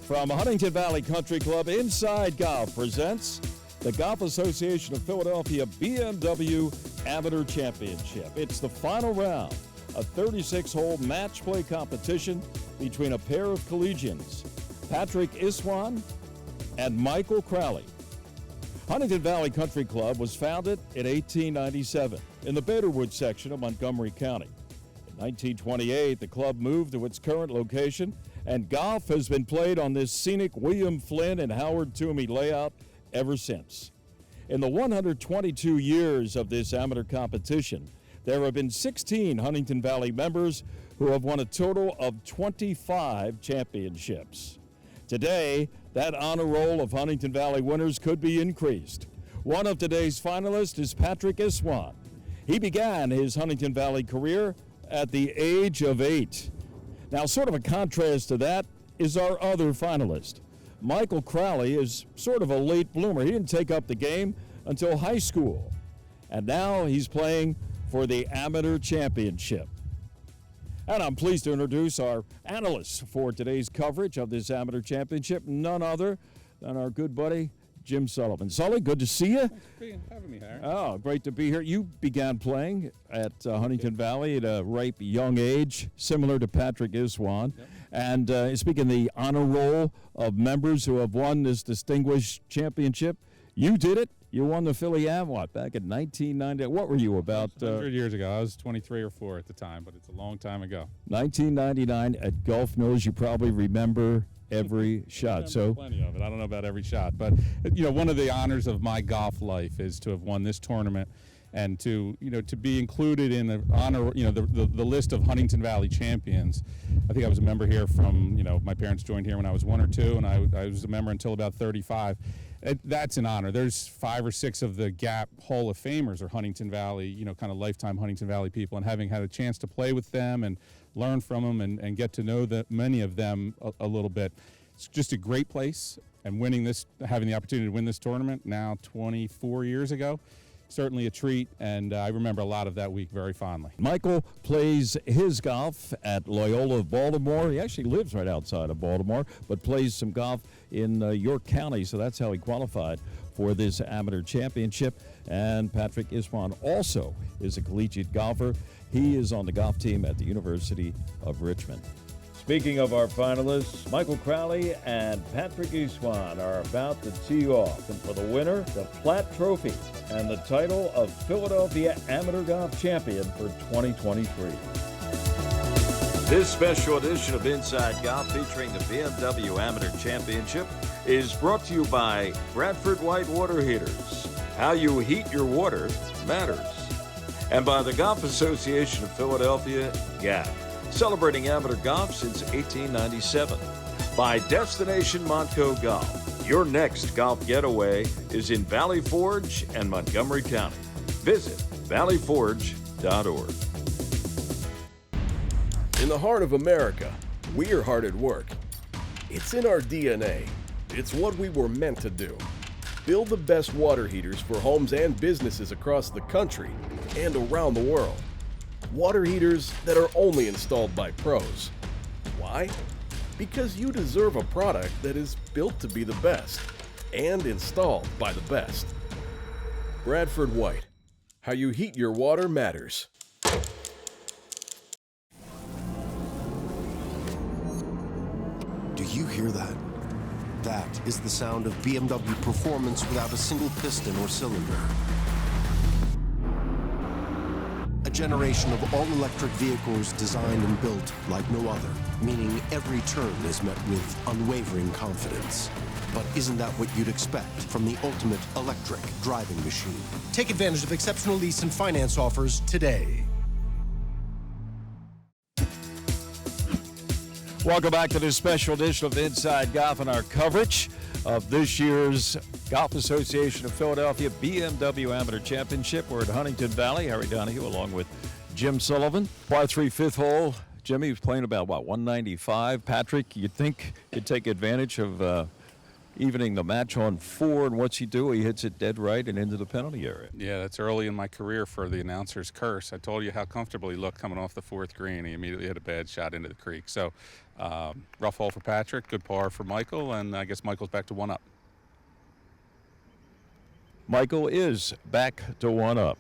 From Huntington Valley Country Club, Inside Golf presents the Golf Association of Philadelphia BMW Amateur Championship. It's the final round, a 36-hole match play competition between a pair of collegians, Patrick Iswan and Michael Crowley. Huntington Valley Country Club was founded in 1897 in the Baderwood section of Montgomery County. In 1928, the club moved to its current location, and golf has been played on this scenic William Flynn and Howard Toomey layout ever since. In the 122 years of this amateur competition, there have been 16 Huntington Valley members who have won a total of 25 championships. Today, that honor roll of Huntington Valley winners could be increased. One of today's finalists is Patrick Iswan. He began his Huntington Valley career at the age of 8. Now, sort of a contrast to that is our other finalist. Michael Crowley is sort of a late bloomer. He didn't take up the game until high school, and now he's playing for the Amateur Championship. And I'm pleased to introduce our analysts for today's coverage of this Amateur Championship, none other than our good buddy, Jim Sullivan. Sully, good to see you. Thanks for having me, Harry. Oh, great to be here. You began playing at Huntington Valley at a ripe young age, similar to Patrick Iswan. Yep. And speaking of the honor roll of members who have won this distinguished championship, you did it. You won the Philly Avwat back in 1990. What were you, about? 100 years ago. I was 23 or 4 at the time, but it's a long time ago. 1999 at Gulf Mills. You probably remember every shot. So plenty of it. I don't know about every shot, but one of the honors of my golf life is to have won this tournament and to be included in the honor, the list of Huntington Valley champions. I think I was a member here from, my parents joined here when I was 1 or 2, and I was a member until about 35. That's an honor. There's 5 or 6 of the Gap Hall of Famers are Huntington Valley, kind of lifetime Huntington Valley people, and having had a chance to play with them and learn from them and get to know many of them a little bit. It's just a great place, and having the opportunity to win this tournament now 24 years ago, certainly a treat, and I remember a lot of that week very fondly. Michael plays his golf at Loyola of Baltimore. He actually lives right outside of Baltimore, but plays some golf in York County, so that's how he qualified for this amateur championship. And Patrick Iswan also is a collegiate golfer. He is on the golf team at the University of Richmond. Speaking of our finalists, Michael Crowley and Patrick Iswan are about to tee off. And for the winner, the Platt Trophy and the title of Philadelphia Amateur Golf Champion for 2023. This special edition of Inside Golf featuring the BMW Amateur Championship is brought to you by Bradford White Water Heaters. How you heat your water matters. And by the Golf Association of Philadelphia, GAP, celebrating amateur golf since 1897. By Destination Montco Golf. Your next golf getaway is in Valley Forge and Montgomery County. Visit valleyforge.org. In the heart of America, we're hard at work. It's in our DNA. It's what we were meant to do. Build the best water heaters for homes and businesses across the country and around the world. Water heaters that are only installed by pros. Why? Because you deserve a product that is built to be the best and installed by the best. Bradford White. How you heat your water matters. Do you hear that? That is the sound of BMW performance without a single piston or cylinder. A generation of all-electric vehicles designed and built like no other, meaning every turn is met with unwavering confidence. But isn't that what you'd expect from the ultimate electric driving machine? Take advantage of exceptional lease and finance offers today. Welcome back to this special edition of Inside Golf and our coverage of this year's Golf Association of Philadelphia BMW Amateur Championship. We're at Huntington Valley. Harry Donahue along with Jim Sullivan. Par 3 fifth hole. Jimmy was playing about, 195. Patrick, you'd think you'd take advantage of evening the match on 4, and what's he do? He hits it dead right and into the penalty area. Yeah, that's early in my career for the announcer's curse. I told you how comfortable he looked coming off the 4th green. He immediately hit a bad shot into the creek. So rough hole for Patrick, good par for Michael, and I guess Michael's back to 1 up. Michael is back to 1 up.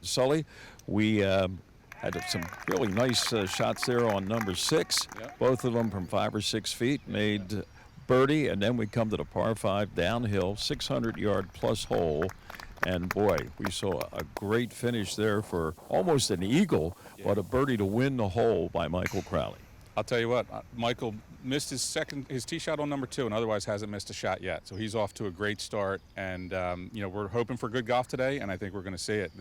Sully, we had some really nice shots there on number 6. Yep. Both of them from 5 or 6 feet, made birdie, and then we come to the par 5 downhill, 600-yard plus hole. And boy, we saw a great finish there for almost an eagle, but a birdie to win the hole by Michael Crowley. I'll tell you what, Michael missed his tee shot on number 2, and otherwise hasn't missed a shot yet. So he's off to a great start, and we're hoping for good golf today, and I think we're going to see it.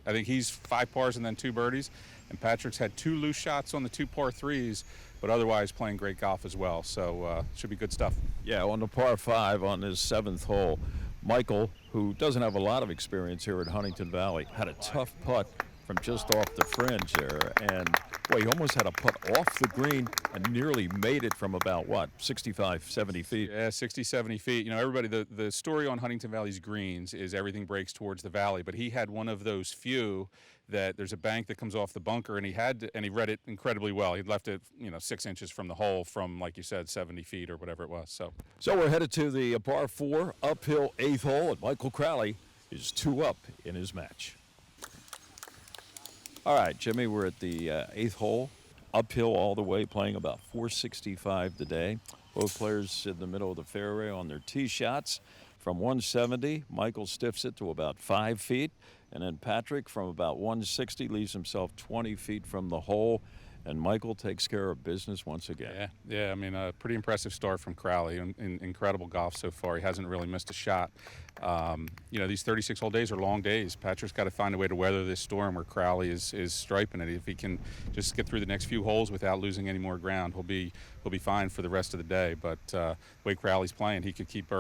I think he's 5 pars and then 2 birdies, and Patrick's had 2 loose shots on the 2 par 3s, but otherwise playing great golf as well. So should be good stuff. Yeah, on the par 5 on his 7th hole, Michael, who doesn't have a lot of experience here at Huntington Valley, had a tough putt from just off the fringe there, and boy, he almost had a putt off the green and nearly made it from about, 65, 70 feet? Yeah, 60, 70 feet. Everybody, the story on Huntington Valley's greens is everything breaks towards the valley, but he had one of those few that there's a bank that comes off the bunker, and he read it incredibly well. He left it, 6 inches from the hole from, like you said, 70 feet or whatever it was. So we're headed to the par 4 uphill 8th hole, and Michael Crowley is 2 up in his match. All right, Jimmy, we're at the 8th hole, uphill all the way, playing about 465 today. Both players in the middle of the fairway on their tee shots. From 170, Michael stiffs it to about 5 feet, and then Patrick from about 160 leaves himself 20 feet from the hole, and Michael takes care of business once again. Yeah. I mean, a pretty impressive start from Crowley. Incredible golf so far. He hasn't really missed a shot. These 36-hole days are long days. Patrick's got to find a way to weather this storm where Crowley is striping it. If he can just get through the next few holes without losing any more ground, he'll be fine for the rest of the day. But the way Crowley's playing, he could keep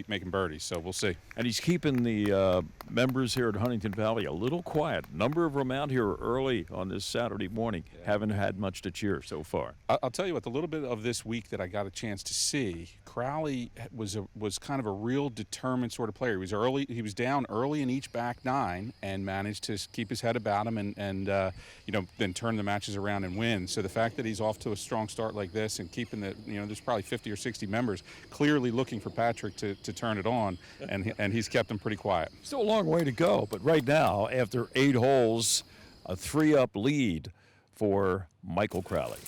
making birdies. So we'll see. And he's keeping the members here at Huntington Valley a little quiet. Number of them out here early on this Saturday morning. Haven't had much to cheer so far. I'll tell you what, the little bit of this week that I got a chance to see, Crowley was kind of a real determined sort of player. He was down early in each back 9 and managed to keep his head about him and then turn the matches around and win. So the fact that he's off to a strong start like this and keeping there's probably 50 or 60 members clearly looking for Patrick to turn it on, and he's kept them pretty quiet. Still a long way to go, but right now, after 8 holes, a 3-up lead for Michael Crowley.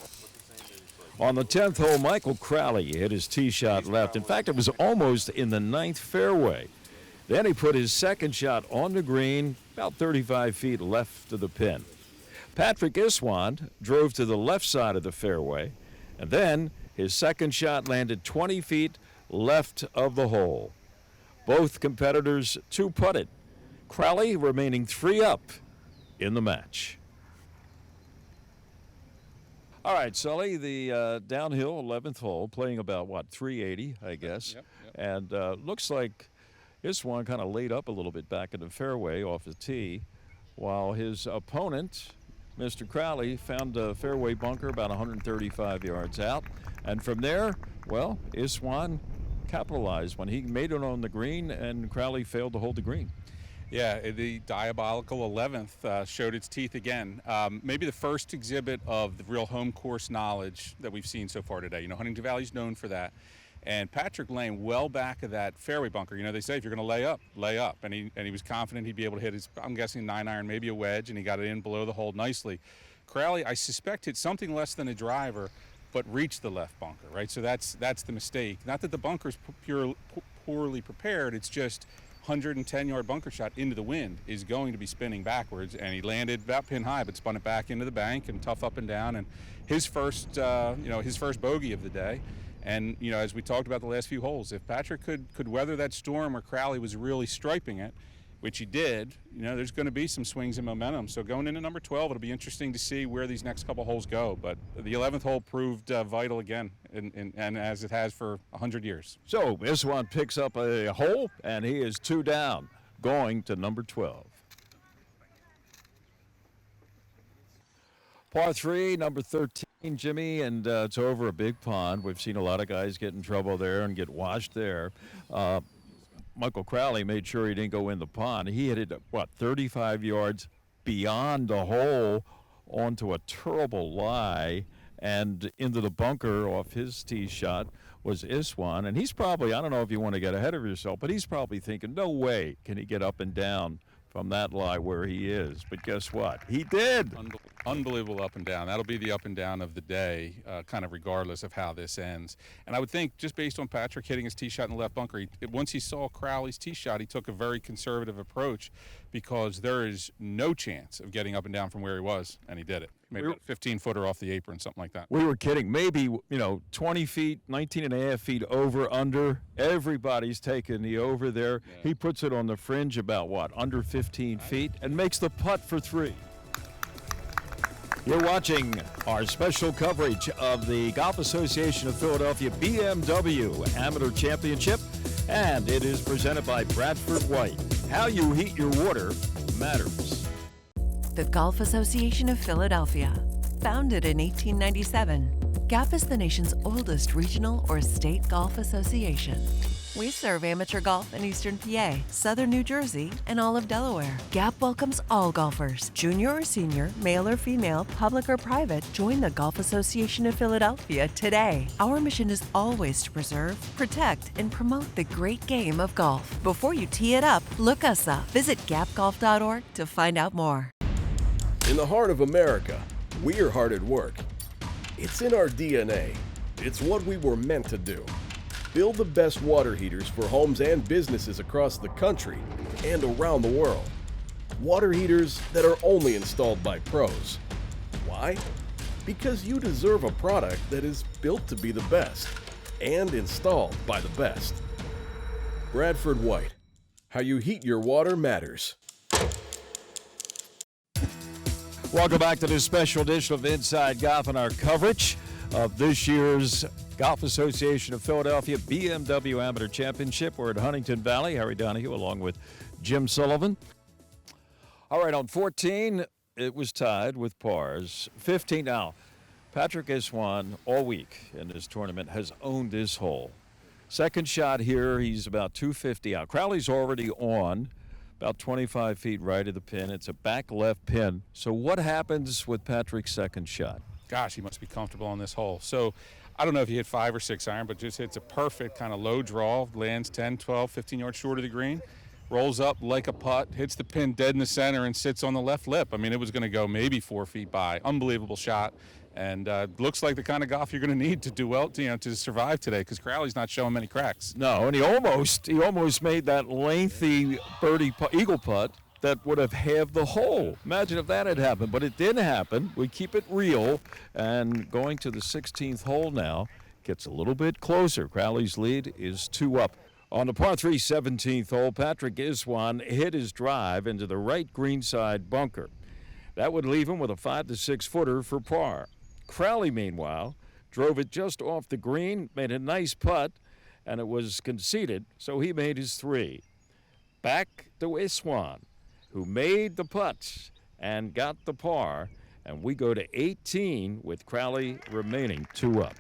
On the 10th hole, Michael Crowley hit his tee shot left. In fact, it was almost in the 9th fairway. Then he put his second shot on the green, about 35 feet left of the pin. Patrick Iswand drove to the left side of the fairway, and then his second shot landed 20 feet left of the hole. Both competitors 2-putted. Crowley remaining 3 up in the match. All right, Sully, the downhill 11th hole, playing about, 380, I guess. Yep. And looks like this one kind of laid up a little bit back in the fairway off the tee, while his opponent, Mr. Crowley, found a fairway bunker about 135 yards out. And from there, Iswand capitalized when he made it on the green, and Crowley failed to hold the green. Yeah, the diabolical 11th showed its teeth again. Maybe the first exhibit of the real home course knowledge that we've seen so far today. Huntington Valley's known for that. And Patrick laying well back of that fairway bunker. They say if you're going to lay up. And he was confident he'd be able to hit his, I'm guessing, 9-iron, maybe a wedge, and he got it in below the hole nicely. Crowley, I suspect, hit something less than a driver, but reached the left bunker, right? So that's the mistake. Not that the bunker's poorly prepared, it's just 110-yard bunker shot into the wind is going to be spinning backwards, and he landed about pin high, but spun it back into the bank and tough up and down. And his first bogey of the day. And as we talked about the last few holes, if Patrick could weather that storm where Crowley was really striping it, which he did, there's going to be some swings and momentum. So going into number 12, it'll be interesting to see where these next couple holes go. But the 11th hole proved vital again, and as it has for 100 years. So Iswand picks up a hole, and he is 2 down, going to number 12. Par 3, number 13, Jimmy, and it's over a big pond. We've seen a lot of guys get in trouble there and get washed there. Michael Crowley made sure he didn't go in the pond. He hit it, 35 yards beyond the hole onto a terrible lie and into the bunker off his tee shot was Iswan. And he's probably, I don't know if you want to get ahead of yourself, but he's probably thinking, no way can he get up and down from that lie where he is. But guess what? He did. Unbelievable up and down. That'll be the up and down of the day, kind of regardless of how this ends. And I would think, just based on Patrick hitting his tee shot in the left bunker, once he saw Crowley's tee shot, he took a very conservative approach because there is no chance of getting up and down from where he was, and he did it. Maybe a 15-footer off the apron, something like that. We were kidding. Maybe, 20 feet, 19 and a half feet over, under. Everybody's taking the over there. Yeah. He puts it on the fringe about, under 15 feet and makes the putt for 3. You're watching our special coverage of the Golf Association of Philadelphia BMW Amateur Championship, and it is presented by Bradford White. How you heat your water matters. The Golf Association of Philadelphia. Founded in 1897, GAP is the nation's oldest regional or state golf association. We serve amateur golf in Eastern PA, Southern New Jersey, and all of Delaware. GAP welcomes all golfers, junior or senior, male or female, public or private. Join the Golf Association of Philadelphia today. Our mission is always to preserve, protect, and promote the great game of golf. Before you tee it up, look us up. Visit gapgolf.org to find out more. In the heart of America, we're hard at work. It's in our DNA. It's what we were meant to do. Build the best water heaters for homes and businesses across the country and around the world. Water heaters that are only installed by pros. Why? Because you deserve a product that is built to be the best and installed by the best. Bradford White. How you heat your water matters. Welcome back to this special edition of Inside Golf and our coverage of this year's Golf Association of Philadelphia BMW Amateur Championship. We're at Huntington Valley. Harry Donahue along with Jim Sullivan. All right, on 14, it was tied with pars. 15 now. Patrick Iswan all week in this tournament has owned this hole. Second shot here, he's about 250 out. Crowley's already on. About 25 feet right of the pin. It's a back left pin. So what happens with Patrick's second shot? Gosh, he must be comfortable on this hole. So I don't know if he hit 5 or 6 iron, but just hits a perfect kind of low draw, lands 10, 12, 15 yards short of the green, rolls up like a putt, hits the pin dead in the center and sits on the left lip. I mean, it was going to go maybe 4 feet by. Unbelievable shot. And looks like the kind of golf you're going to need to do well, to survive today, because Crowley's not showing many cracks. No, and he almost made that lengthy birdie eagle putt that would have halved the hole. Imagine if that had happened, but it didn't happen. We keep it real, and going to the 16th hole now gets a little bit closer. Crowley's lead is 2 up. On the par 3 17th hole, Patrick Iswan hit his drive into the right greenside bunker. That would leave him with a 5 to 6 footer for par. Crowley, meanwhile, drove it just off the green, made a nice putt, and it was conceded, so he made his 3. Back to Iswan, who made the putts and got the par, and we go to 18 with Crowley remaining 2 up.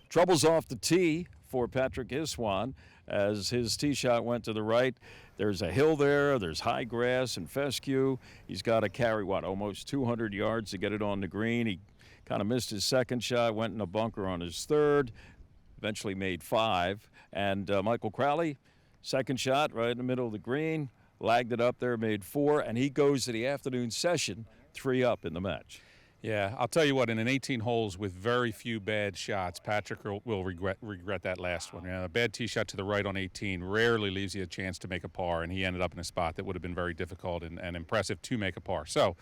Troubles off the tee for Patrick Iswan as his tee shot went to the right. There's a hill there, there's high grass and fescue. He's got to carry, almost 200 yards to get it on the green. He kind of missed his second shot, went in a bunker on his third, eventually made 5. And Michael Crowley, second shot right in the middle of the green, lagged it up there, made 4, and he goes to the afternoon session 3 up in the match. Yeah, I'll tell you what, in an 18 holes with very few bad shots, Patrick will regret that last one. A bad tee shot to the right on 18 rarely leaves you a chance to make a par, and he ended up in a spot that would have been very difficult and impressive to make a par. So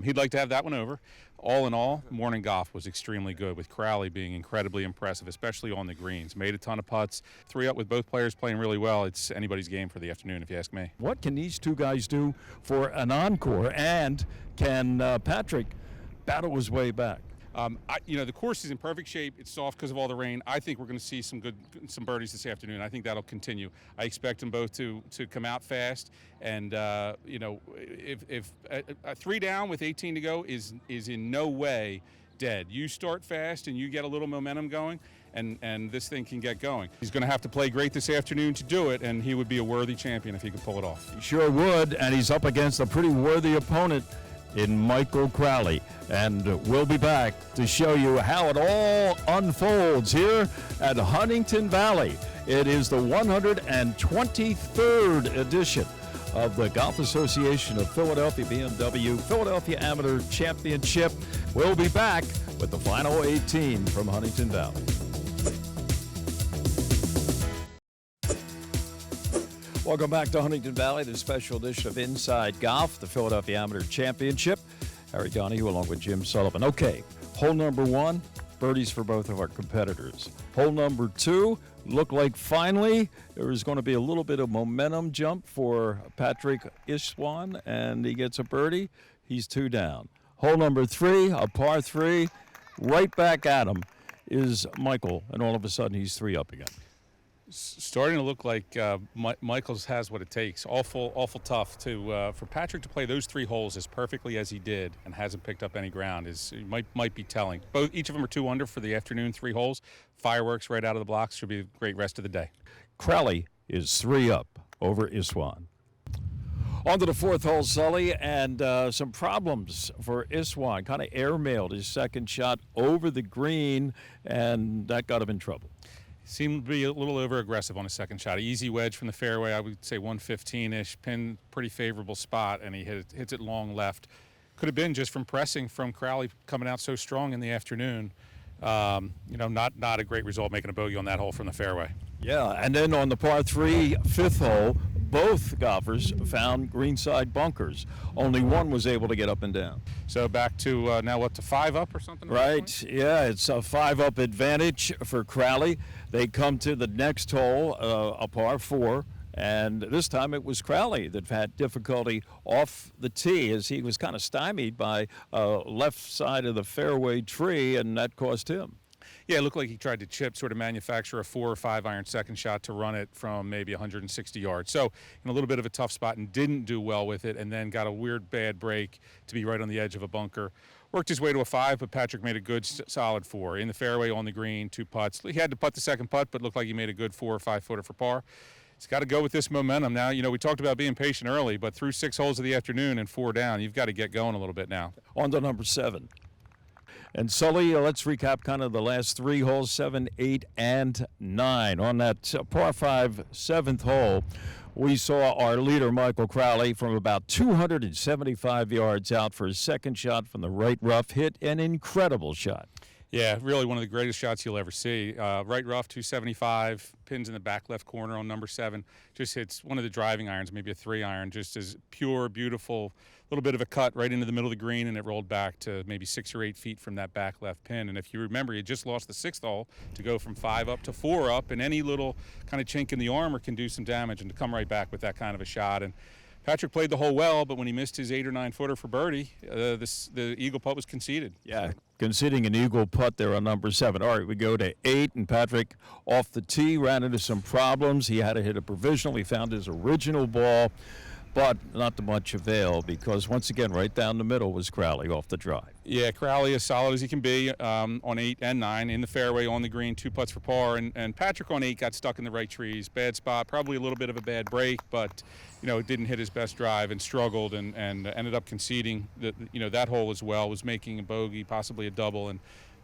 he'd like to have that one over. All in all, morning golf was extremely good, with Crowley being incredibly impressive, especially on the greens. Made a ton of putts, 3 up with both players playing really well. It's anybody's game for the afternoon, if you ask me. What can these two guys do for an encore, and can Patrick battle his way back? The course is in perfect shape. It's soft because of all the rain. I think we're going to see some birdies this afternoon. I think that'll continue. I expect them both to come out fast. And if a 3 down with 18 to go is in no way dead. You start fast and you get a little momentum going, and this thing can get going. He's going to have to play great this afternoon to do it, and he would be a worthy champion if he could pull it off. He sure would, and he's up against a pretty worthy opponent in Michael Crowley. And we'll be back to show you how it all unfolds here at Huntington Valley. It is the 123rd edition of the Golf Association of Philadelphia BMW Philadelphia Amateur Championship. We'll be back with the final 18 from Huntington Valley. Welcome back to Huntington Valley, the special edition of Inside Golf, the Philadelphia Amateur Championship. Harry Donahue along with Jim Sullivan. Okay, hole number 1, birdies for both of our competitors. Hole number 2, looked like finally there was going to be a little bit of momentum jump for Patrick Iswan, and he gets a birdie. He's 2 down. Hole number 3, a par 3, right back at him is Michael, and all of a sudden he's 3 up again. Starting to look like Michaels has what it takes. Awful tough for Patrick to play those 3 holes as perfectly as he did and hasn't picked up any ground. Might be telling. Each of them are 2 under for the afternoon 3 holes. Fireworks right out of the blocks. Should be a great rest of the day. Crowley is 3 up over Iswan. On to the 4th hole, Sully, and some problems for Iswan. Kind of airmailed his second shot over the green, and that got him in trouble. Seemed to be a little over-aggressive on his second shot. Easy wedge from the fairway, I would say 115-ish, pin pretty favorable spot, and he hits it long left. Could have been just from pressing from Crowley coming out so strong in the afternoon. Not a great result making a bogey on that hole from the fairway. Yeah, and then on the par 3, 5th hole, both golfers found greenside bunkers. Only one was able to get up and down. So back to now what, to 5 up or something? Right, yeah, it's a 5 up advantage for Crowley. They come to the next hole, a par 4, and this time it was Crowley that had difficulty off the tee as he was kind of stymied by left side of the fairway tree, and that cost him. Yeah, it looked like he tried to sort of manufacture a 4 or 5 iron second shot to run it from maybe 160 yards. So in a little bit of a tough spot and didn't do well with it, and then got a weird bad break to be right on the edge of a bunker. Worked his way to a 5, but Patrick made a good solid 4. In the fairway, on the green, 2 putts. He had to putt the second putt, but looked like he made a good 4 or 5 footer for par. He's got to go with this momentum. Now, we talked about being patient early, but through 6 holes of the afternoon and 4 down, you've got to get going a little bit now. On to number 7. And Sully, let's recap kind of the last 3 holes, 7, 8, and 9. On that par 5, 7th hole, we saw our leader, Michael Crowley, from about 275 yards out for his second shot from the right rough, hit an incredible shot. Yeah, really one of the greatest shots you'll ever see. Right rough, 275, pins in the back left corner on number 7. Just hits one of the driving irons, maybe a 3 iron, just as pure, beautiful, little bit of a cut right into the middle of the green, and it rolled back to maybe 6 or 8 feet from that back left pin. And if you remember, you just lost the 6th hole to go from 5 up to 4 up, and any little kind of chink in the armor can do some damage, and to come right back with that kind of a shot. And Patrick played the hole well, but when he missed his 8 or 9 footer for birdie, the eagle putt was conceded. Yeah, conceding an eagle putt there on number 7. All right, we go to 8, and Patrick off the tee ran into some problems. He had to hit a provisional. He found his original ball, but not to much avail because, once again, right down the middle was Crowley off the drive. Yeah, Crowley as solid as he can be on 8 and 9 in the fairway on the green, 2 putts for par. And Patrick on 8 got stuck in the right trees. Bad spot, probably a little bit of a bad break, but it didn't hit his best drive and struggled and ended up conceding that hole as well. Was making a bogey, possibly a double,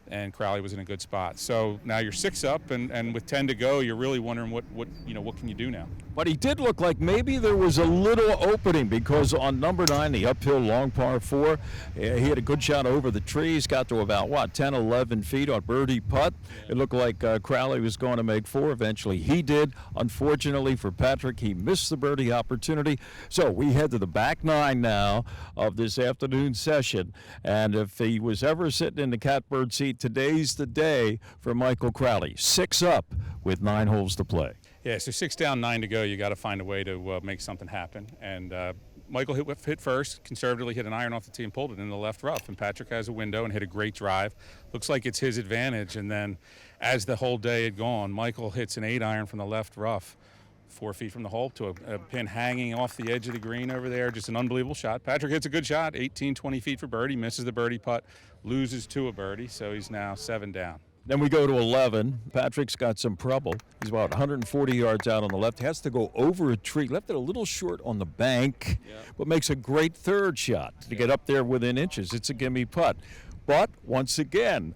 and Crowley was in a good spot. So now you're 6 up, and with 10 to go, you're really wondering what can you do now? But he did look like maybe there was a little opening because on number 9, the uphill long par 4, he had a good shot over the trees, got to about, 10, 11 feet on birdie putt. It looked like Crowley was going to make 4. Eventually he did. Unfortunately for Patrick, he missed the birdie opportunity. So we head to the back 9 now of this afternoon session. And if he was ever sitting in the catbird seat, today's the day for Michael Crowley. 6 up with 9 holes to play. Yeah, so 6 down, 9 to go. You got to find a way to make something happen. And Michael hit first, conservatively hit an iron off the tee and pulled it in the left rough, and Patrick has a window and hit a great drive. Looks like it's his advantage, and then as the whole day had gone, Michael hits an 8-iron from the left rough, 4 feet from the hole to a pin hanging off the edge of the green over there. Just an unbelievable shot. Patrick hits a good shot, 18, 20 feet for birdie, misses the birdie putt, loses to a birdie, so he's now 7 down. Then we go to 11. Patrick's got some trouble. He's about 140 yards out on the left. Has to go over a tree. Left it a little short on the bank, but makes a great third shot to get up there within inches. It's a gimme putt. But once again,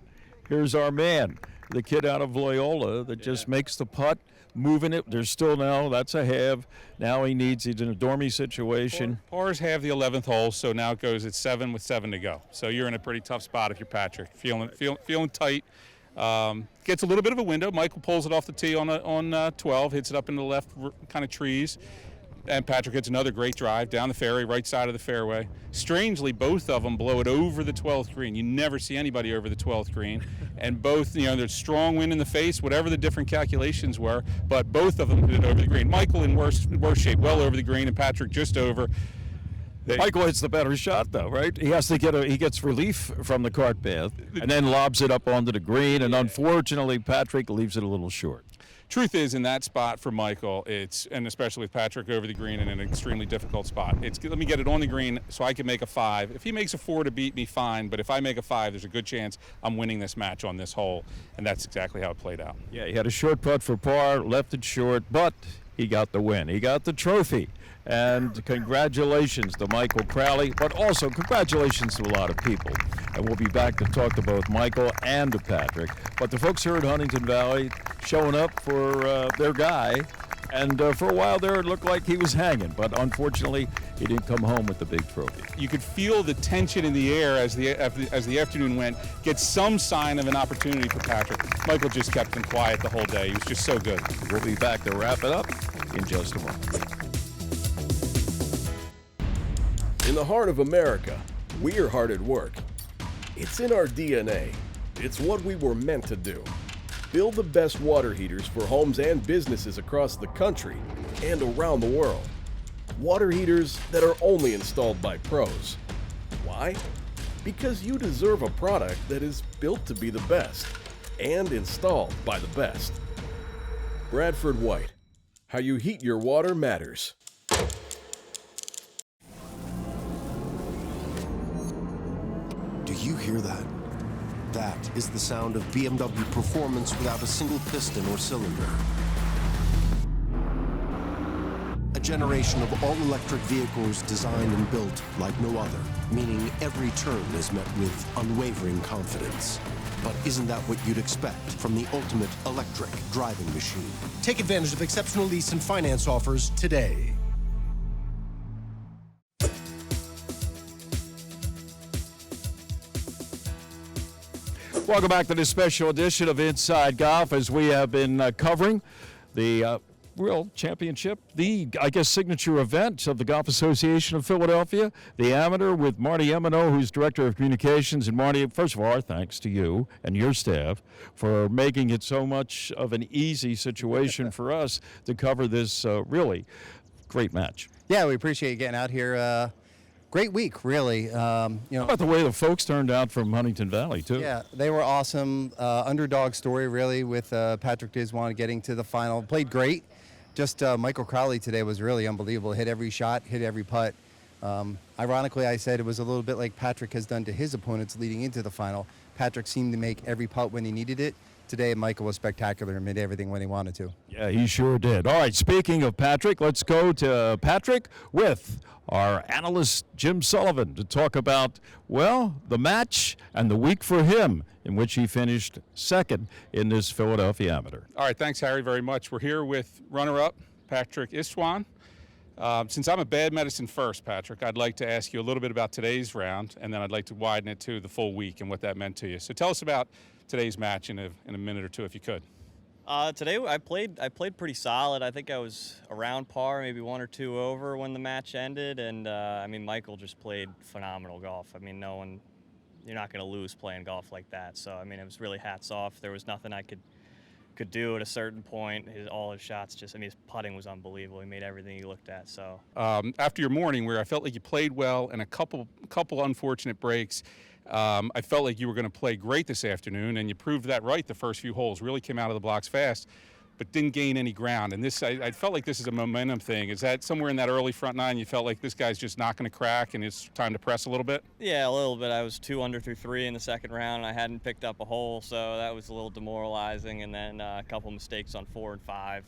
here's our man, the kid out of Loyola that just makes the putt, moving it. There's still now, that's a halve. Now he's in a dormy situation. Pars have the 11th hole, so now it goes at 7 with 7 to go. So you're in a pretty tough spot if you're Patrick. Feeling tight. Gets a little bit of a window. Michael pulls it off the tee on 12, hits it up into the left kind of trees. And Patrick hits another great drive down the fairway, right side of the fairway. Strangely, both of them blow it over the 12th green. You never see anybody over the 12th green. And both, there's strong wind in the face, whatever the different calculations were, but both of them hit it over the green. Michael in worse shape, well over the green, and Patrick just over. Michael hits the better shot, though, right? He has to he gets relief from the cart path and then lobs it up onto the green, and unfortunately, Patrick leaves it a little short. Truth is, in that spot for Michael, and especially with Patrick over the green in an extremely difficult spot, let me get it on the green so I can make a 5. If he makes a 4 to beat me, fine, but if I make a 5, there's a good chance I'm winning this match on this hole, and that's exactly how it played out. Yeah, he had a short putt for par, left it short, but he got the win. He got the trophy. And congratulations to Michael Crowley, but also congratulations to a lot of people. And we'll be back to talk to both Michael and to Patrick. But the folks here at Huntington Valley showing up for their guy. And for a while there, it looked like he was hanging. But unfortunately, he didn't come home with the big trophy. You could feel the tension in the air as the afternoon went, get some sign of an opportunity for Patrick. Michael just kept him quiet the whole day. He was just so good. We'll be back to wrap it up in just a moment. In the heart of America, we're hard at work. It's in our DNA. It's what we were meant to do. Build the best water heaters for homes and businesses across the country and around the world. Water heaters that are only installed by pros. Why? Because you deserve a product that is built to be the best and installed by the best. Bradford White. How you heat your water matters. Do you hear that? That is the sound of BMW performance without a single piston or cylinder. A generation of all-electric vehicles designed and built like no other, meaning every turn is met with unwavering confidence. But isn't that what you'd expect from the ultimate electric driving machine? Take advantage of exceptional lease and finance offers today. Welcome back to this special edition of Inside Golf as we have been covering the World Championship, the, signature event of the Golf Association of Philadelphia, the Amateur, with Marty Emino, who's Director of Communications. And Marty, first of all, our thanks to you and your staff for making it so much of an easy situation for us to cover this really great match. Yeah, we appreciate you getting out here. Great week, really. How about the way the folks turned out from Huntington Valley, too? Yeah, they were awesome. Underdog story, really, with Patrick Diswan getting to the final. Played great. Just Michael Crowley today was really unbelievable. Hit every shot, hit every putt. Ironically, I said it was a little bit like Patrick has done to his opponents leading into the final. Patrick seemed to make every putt when he needed it. Today, Michael was spectacular and made everything when he wanted to. Yeah, he sure did. All right, speaking of Patrick, let's go to Patrick with our analyst, Jim Sullivan, to talk about, well, the match and the week for him, in which he finished second in this Philadelphia Amateur. All right, thanks, Harry, very much. We're here with runner-up Patrick Istvan. Since I'm a bad medicine first, Patrick, I'd like to ask you a little bit about today's round, and then I'd like to widen it to the full week and what that meant to you. So tell us about today's match in a minute or two, if you could. Today I played pretty solid. I think I was around par, maybe 1 or 2 over when the match ended, and Michael just played phenomenal golf. You're not going to lose playing golf like that. So it was really hats off. There was nothing I could could do at a certain point. All his shots just, I mean, his putting was unbelievable. He made everything he looked at. So after your morning, where I felt like you played well and a couple unfortunate breaks, I felt like you were going to play great this afternoon, and you proved that right. The first few holes really came out of the blocks fast, but didn't gain any ground. And this, I felt like this is a momentum thing. Is that somewhere in that early front nine you felt like this guy's just not going to crack and it's time to press a little bit? yeah, a little bit. I was 2 under through 3 in the second round, and I hadn't picked up a hole, so that was a little demoralizing. And then a couple mistakes on 4 and 5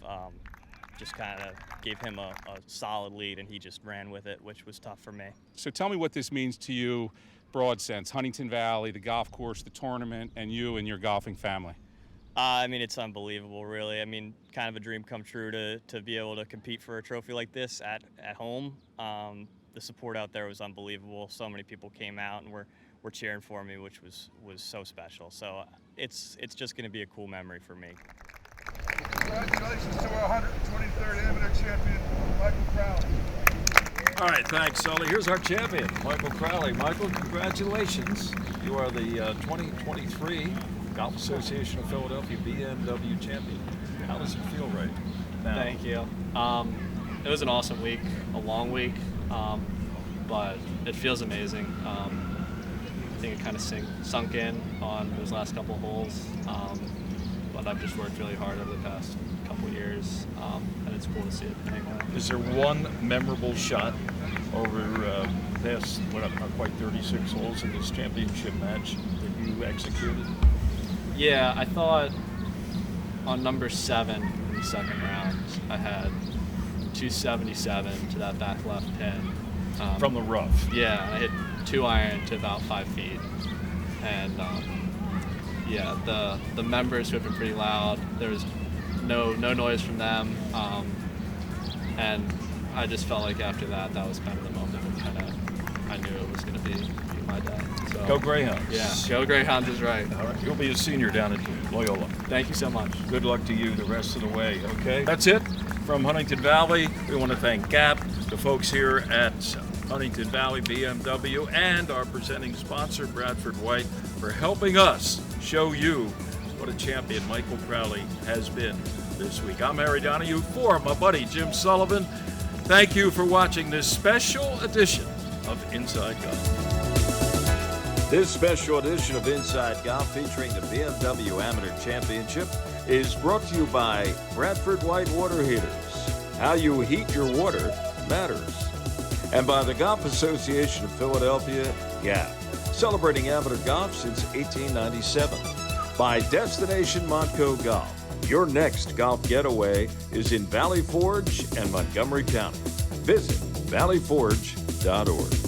just kind of gave him a solid lead, and he just ran with it, which was tough for me. So tell me what this means to you, broad sense, Huntington Valley, the golf course, the tournament, and you and your golfing family. I mean, it's unbelievable, really. I mean, kind of a dream come true to be able to compete for a trophy like this at home. The support out there was unbelievable. So many people came out and were cheering for me, which was so special. So it's just going to be a cool memory for me. Congratulations to our 123rd amateur champion, Michael Crowley. All right, thanks, Sully. Here's our champion, Michael Crowley. Michael, congratulations. You are the 2023 Golf Association of Philadelphia BMW champion. How does it feel right now? Thank you. It was an awesome week, a long week, but it feels amazing. I think it kind of sunk in on those last couple of holes, but I've just worked really hard over the past couple of years, and it's cool to see it paying off. Is there one memorable shot over the past, not quite 36 holes in this championship match that you executed? Yeah, I thought on number 7 in the second round, I had 277 to that back left pin. From the rough? Yeah, and I hit 2 iron to about 5 feet. And yeah, the members have been pretty loud. There was no noise from them. And I just felt like after that was kind of the moment when I knew it was going to be my day. So, Go Greyhounds. Yeah, go Greyhounds is right. All right, you'll be a senior down at Loyola. Thank you so much. Good luck to you the rest of the way, okay? That's it from Huntington Valley. We want to thank Gap, the folks here at Huntington Valley BMW, and our presenting sponsor, Bradford White, for helping us show you what a champion Michael Crowley has been this week. I'm Harry Donahue for my buddy Jim Sullivan. Thank you for watching this special edition of Inside Golf. This special edition of Inside Golf featuring the BMW Amateur Championship is brought to you by Bradford White Water Heaters. How you heat your water matters. And by the Golf Association of Philadelphia, GAP, celebrating amateur golf since 1897. By Destination Montco Golf. Your next golf getaway is in Valley Forge and Montgomery County. Visit valleyforge.org.